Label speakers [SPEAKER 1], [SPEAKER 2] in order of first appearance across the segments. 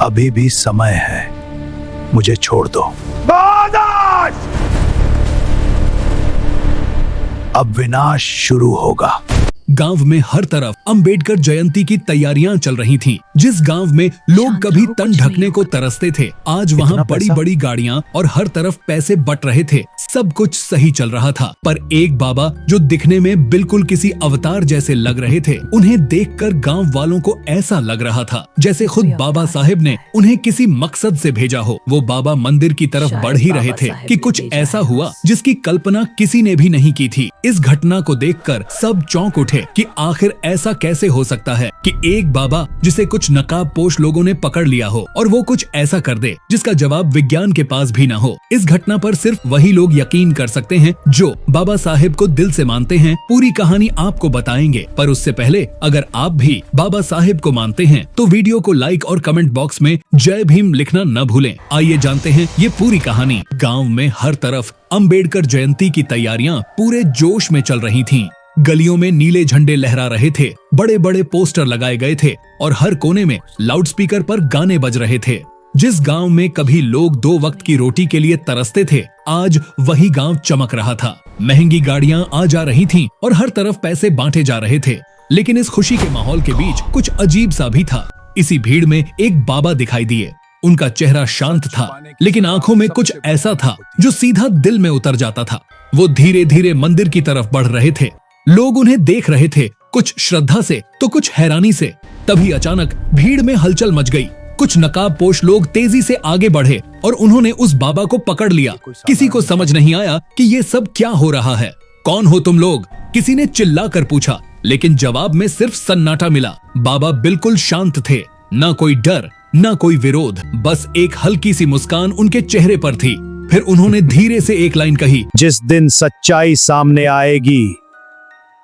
[SPEAKER 1] अभी भी समय है, मुझे छोड़ दो। अब विनाश शुरू होगा।
[SPEAKER 2] गांव में हर तरफ अंबेडकर जयंती की तैयारियां चल रही थीं। जिस गांव में लोग कभी तन ढकने को तरसते थे, आज वहां बड़ी बड़ी गाड़ियां और हर तरफ पैसे बट रहे थे। सब कुछ सही चल रहा था, पर एक बाबा जो दिखने में बिल्कुल किसी अवतार जैसे लग रहे थे, उन्हें देखकर गांव वालों को ऐसा लग रहा था जैसे खुद बाबा साहेब ने उन्हें किसी मकसद से भेजा हो। वो बाबा मंदिर की तरफ बढ़ ही रहे थे कि कुछ ऐसा हुआ जिसकी कल्पना किसी ने भी नहीं की थी। इस घटना को देखकर सब चौंक उठे कि आखिर ऐसा कैसे हो सकता है कि एक बाबा जिसे कुछ नकाबपोश लोगों ने पकड़ लिया हो और वो कुछ ऐसा कर दे जिसका जवाब विज्ञान के पास भी न हो। इस घटना पर सिर्फ वही लोग यकीन कर सकते हैं जो बाबा साहेब को दिल से मानते हैं। पूरी कहानी आपको बताएंगे, पर उससे पहले अगर आप भी बाबा साहेब को मानते हैं तो वीडियो को लाइक और कमेंट बॉक्स में जय भीम लिखना न भूलें। आइए जानते हैं ये पूरी कहानी। गाँव में हर तरफ अंबेडकर जयंती की तैयारियां पूरे जोश में चल रही थीं। गलियों में नीले झंडे लहरा रहे थे, बड़े बड़े पोस्टर लगाए गए थे और हर कोने में लाउडस्पीकर पर गाने बज रहे थे। जिस गांव में कभी लोग 2 वक्त की रोटी के लिए तरसते थे, आज वही गांव चमक रहा था। महंगी गाड़ियां आ जा रही थीं और हर तरफ पैसे बांटे जा रहे थे। लेकिन इस खुशी के माहौल के बीच कुछ अजीब सा भी था। इसी भीड़ में एक बाबा दिखाई दिए। उनका चेहरा शांत था, लेकिन आंखों में कुछ ऐसा था जो सीधा दिल में उतर जाता था। वो धीरे धीरे मंदिर की तरफ बढ़ रहे थे। लोग उन्हें देख रहे थे, कुछ श्रद्धा से तो कुछ हैरानी से। तभी अचानक भीड़ में हलचल मच गई। कुछ नकाबपोश लोग तेजी से आगे बढ़े और उन्होंने उस बाबा को पकड़ लिया। किसी को समझ नहीं आया कि ये सब क्या हो रहा है। कौन हो तुम लोग? किसी ने चिल्लाकर पूछा, लेकिन जवाब में सिर्फ सन्नाटा मिला। बाबा बिल्कुल शांत थे, न कोई डर न कोई विरोध, बस एक हल्की सी मुस्कान उनके चेहरे पर थी। फिर उन्होंने धीरे से एक लाइन कही,
[SPEAKER 1] जिस दिन सच्चाई सामने आएगी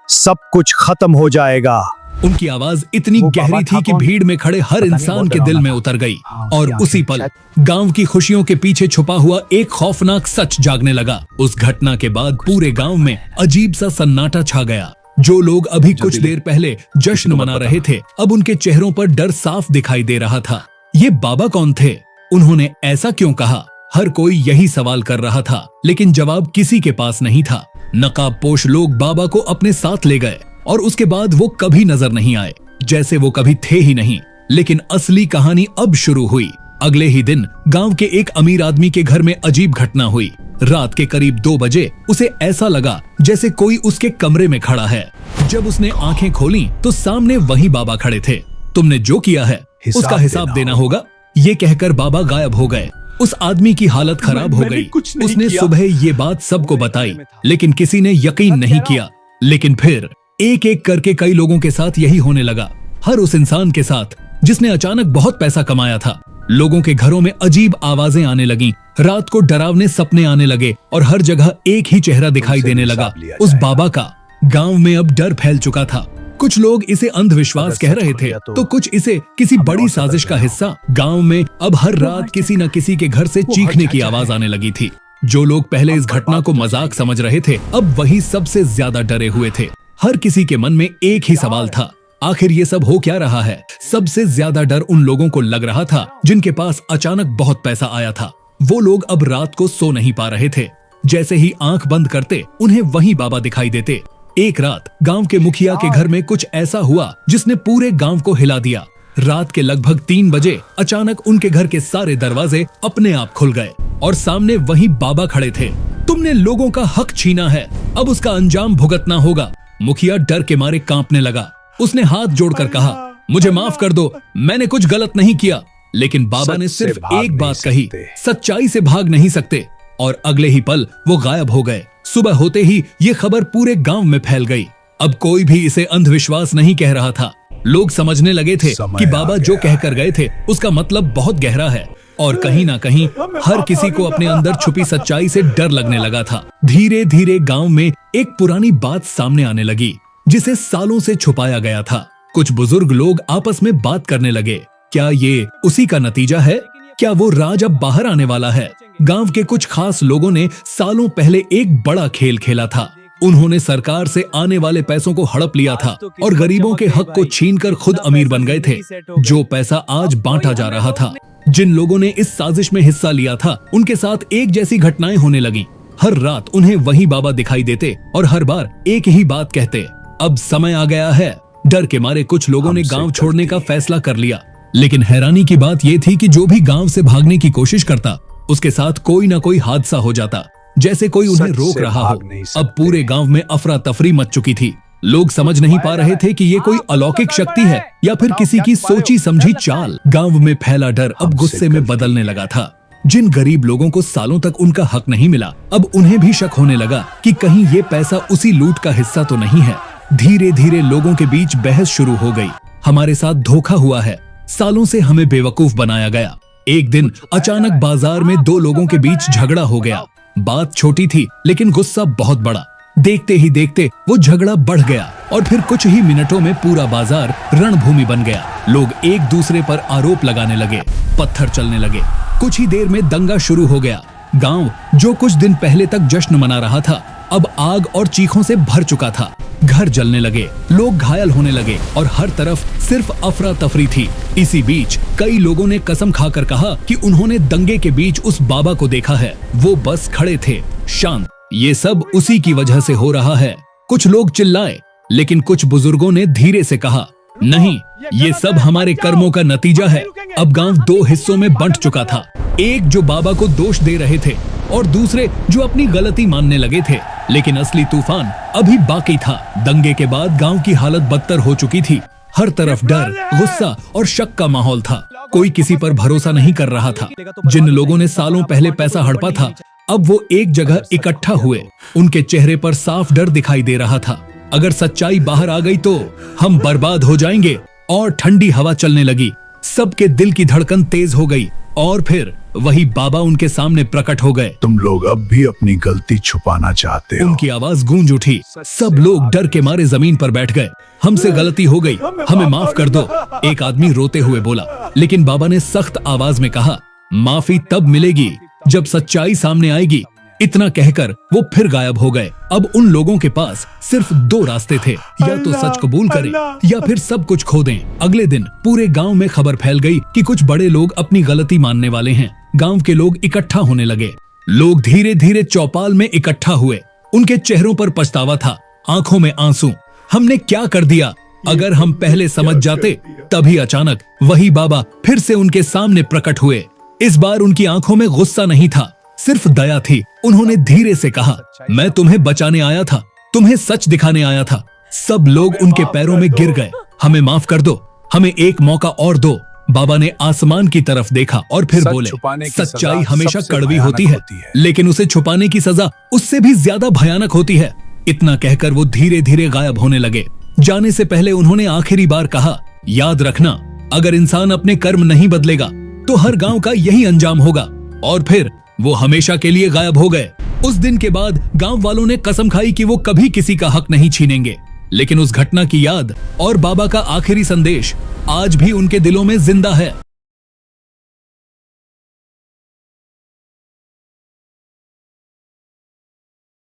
[SPEAKER 1] सब कुछ खत्म हो जाएगा।
[SPEAKER 2] उनकी आवाज इतनी गहरी थी कि भीड़ में खड़े हर इंसान के दिल में उतर गई। और उसी पल गांव की खुशियों के पीछे छुपा हुआ एक खौफनाक सच जागने लगा। उस घटना के बाद पूरे गांव में अजीब सा सन्नाटा छा गया। जो लोग अभी कुछ देर पहले जश्न मना रहे थे, अब उनके चेहरों पर डर साफ दिखाई दे रहा था। ये बाबा कौन थे? उन्होंने ऐसा क्यों कहा? हर कोई यही सवाल कर रहा था, लेकिन जवाब किसी के पास नहीं था। नकाबपोश लोग बाबा को अपने साथ ले गए और उसके बाद वो कभी नजर नहीं आए, जैसे वो कभी थे ही नहीं। लेकिन असली कहानी अब शुरू हुई। अगले ही दिन गांव के एक अमीर आदमी के घर में अजीब घटना हुई। रात के करीब 2 बजे उसे ऐसा लगा जैसे कोई उसके कमरे में खड़ा है। जब उसने आंखें खोली तो सामने वही बाबा खड़े थे। तुमने जो किया है उसका हिसाब देना होगा, ये कहकर बाबा गायब हो गए। उस आदमी की हालत खराब हो गई। उसने सुबह ये बात सबको बताई, लेकिन किसी ने यकीन नहीं किया। लेकिन फिर एक एक करके कई लोगों के साथ यही होने लगा। हर उस इंसान के साथ जिसने अचानक बहुत पैसा कमाया था। लोगों के घरों में अजीब आवाजें आने लगी, रात को डरावने सपने आने लगे और हर जगह एक ही चेहरा दिखाई देने लगा, उस बाबा का। गांव में अब डर फैल चुका था। कुछ लोग इसे अंधविश्वास कह रहे थे तो कुछ इसे किसी बड़ी साजिश का हिस्सा। गांव में अब हर रात किसी न किसी के घर से चीखने की आवाज आने लगी थी। जो लोग पहले इस घटना को मजाक समझ रहे थे, अब वही सबसे ज्यादा डरे हुए थे। हर किसी के मन में एक ही सवाल था, आखिर ये सब हो क्या रहा है? सबसे ज्यादा डर उन लोगों को लग रहा था जिनके पास अचानक बहुत पैसा आया था। वो लोग अब रात को सो नहीं पा रहे थे। जैसे ही आंख बंद करते उन्हें वही बाबा दिखाई देते। एक रात गांव के मुखिया के घर में कुछ ऐसा हुआ जिसने पूरे गांव को हिला दिया। रात के लगभग 3 बजे अचानक उनके घर के सारे दरवाजे अपने आप खुल गए और सामने वही बाबा खड़े थे। तुमने लोगों का हक छीना है, अब उसका अंजाम भुगतना होगा। मुखिया डर के मारे कांपने लगा। उसने हाथ जोड़कर कहा, मुझे माफ कर दो, मैंने कुछ गलत नहीं किया। लेकिन बाबा ने सिर्फ एक बात कही, सच्चाई से भाग नहीं सकते। और अगले ही पल वो गायब हो गए। सुबह होते ही ये खबर पूरे गांव में फैल गई। अब कोई भी इसे अंधविश्वास नहीं कह रहा था। लोग समझने लगे थे कि बाबा जो कहकर गए थे उसका मतलब बहुत गहरा है। और कहीं ना कहीं हर किसी को अपने अंदर छुपी सच्चाई से डर लगने लगा था। धीरे धीरे गांव में एक पुरानी बात सामने आने लगी जिसे सालों से छुपाया गया था। कुछ बुजुर्ग लोग आपस में बात करने लगे, क्या ये उसी का नतीजा है? क्या वो राज अब बाहर आने वाला है? गांव के कुछ खास लोगों ने सालों पहले एक बड़ा खेल खेला था। उन्होंने सरकार से आने वाले पैसों को हड़प लिया था और गरीबों के हक को छीनकर खुद अमीर बन गए थे। जो पैसा आज बांटा जा रहा था जिन लोगों ने इस साजिश में हिस्सा लिया था उनके साथ एक जैसी घटनाएं होने लगीं। हर रात उन्हें वही बाबा दिखाई देते और हर बार एक ही बात कहते, अब समय आ गया है। डर के मारे कुछ लोगों ने गांव छोड़ने का फैसला कर लिया। लेकिन हैरानी की बात यह थी कि जो भी गांव से भागने की कोशिश करता उसके साथ कोई ना कोई हादसा हो जाता, जैसे कोई उन्हें रोक रहा हो। अब पूरे गांव में अफरा तफरी मच चुकी थी। लोग समझ नहीं पा रहे थे कि ये कोई अलौकिक शक्ति है या फिर किसी की सोची समझी चाल। गांव में फैला डर अब गुस्से में बदलने लगा था। जिन गरीब लोगों को सालों तक उनका हक नहीं मिला, अब उन्हें भी शक होने लगा कि कहीं ये पैसा उसी लूट का हिस्सा तो नहीं है। धीरे धीरे लोगों के बीच बहस शुरू हो गई। हमारे साथ धोखा हुआ है, सालों से हमें बेवकूफ बनाया गया। एक दिन अचानक बाजार में दो लोगों के बीच झगड़ा हो गया। बात छोटी थी लेकिन गुस्सा बहुत बड़ा। देखते ही देखते वो झगड़ा बढ़ गया और फिर कुछ ही मिनटों में पूरा बाजार रणभूमि बन गया। लोग एक दूसरे पर आरोप लगाने लगे, पत्थर चलने लगे। कुछ ही देर में दंगा शुरू हो गया। गांव जो कुछ दिन पहले तक जश्न मना रहा था अब आग और चीखों से भर चुका था। घर जलने लगे, लोग घायल होने लगे और हर तरफ सिर्फ अफरा तफरी थी। इसी बीच कई लोगों ने कसम खाकर कहा कि उन्होंने दंगे के बीच उस बाबा को देखा है। वो बस खड़े थे, शांत। ये सब उसी की वजह से हो रहा है। कुछ लोग चिल्लाए, लेकिन कुछ बुजुर्गों ने धीरे से कहा, नहीं, ये सब हमारे कर्मों का नतीजा है। अब गांव दो हिस्सों में बंट चुका था। एक जो बाबा को दोष दे रहे थे और दूसरे जो अपनी गलती मानने लगे थे। लेकिन असली तूफान अभी बाकी था। दंगे के बाद गांव की हालत बदतर हो चुकी थी। हर तरफ डर, गुस्सा और शक का माहौल था। कोई किसी पर भरोसा नहीं कर रहा था। जिन लोगों ने सालों पहले पैसा हड़पा था अब वो एक जगह इकट्ठा हुए। उनके चेहरे पर साफ डर दिखाई दे रहा था। अगर सच्चाई बाहर आ गई तो हम बर्बाद हो जाएंगे। और ठंडी हवा चलने लगी। सबके दिल की धड़कन तेज हो गई और फिर वही बाबा उनके सामने प्रकट हो गए।
[SPEAKER 3] तुम लोग अब भी अपनी गलती छुपाना चाहते हो।
[SPEAKER 2] उनकी आवाज गूंज उठी। सब लोग डर के मारे जमीन पर बैठ गए। हमसे गलती हो गई, हमें माफ कर दो, एक आदमी रोते हुए बोला। लेकिन बाबा ने सख्त आवाज में कहा, माफी तब मिलेगी जब सच्चाई सामने आएगी। इतना कहकर वो फिर गायब हो गए। अब उन लोगों के पास सिर्फ दो रास्ते थे, या तो सच कबूल करें या फिर सब कुछ खो दें। अगले दिन पूरे गांव में खबर फैल गई कि कुछ बड़े लोग अपनी गलती मानने वाले हैं। गांव के लोग इकट्ठा होने लगे। लोग धीरे धीरे चौपाल में इकट्ठा हुए। उनके चेहरों पर पछतावा था, आंखों में आंसू। हमने क्या कर दिया? अगर हम पहले समझ जाते। तभी अचानक वही बाबा फिर से उनके सामने प्रकट हुए। इस बार उनकी आंखों में गुस्सा नहीं था, सिर्फ दया थी। उन्होंने धीरे से कहा, मैं तुम्हें बचाने आया था, तुम्हें सच दिखाने आया था। सब लोग उनके पैरों में गिर गए। हमें माफ कर दो, हमें एक मौका और दो। बाबा ने आसमान की तरफ देखा और फिर बोले, सच्चाई हमेशा कड़वी होती है, लेकिन उसे छुपाने की सजा उससे भी ज्यादा भयानक होती है। इतना कहकर वो धीरे धीरे गायब होने लगे। जाने से पहले उन्होंने आखिरी बार कहा, याद रखना, अगर इंसान अपने कर्म नहीं बदलेगा तो हर गांव का यही अंजाम होगा। और फिर वो हमेशा के लिए गायब हो गए। उस दिन के बाद गांव वालों ने कसम खाई कि वो कभी किसी का हक नहीं छीनेंगे। लेकिन उस घटना की याद और बाबा का आखिरी संदेश आज भी उनके दिलों में जिंदा है।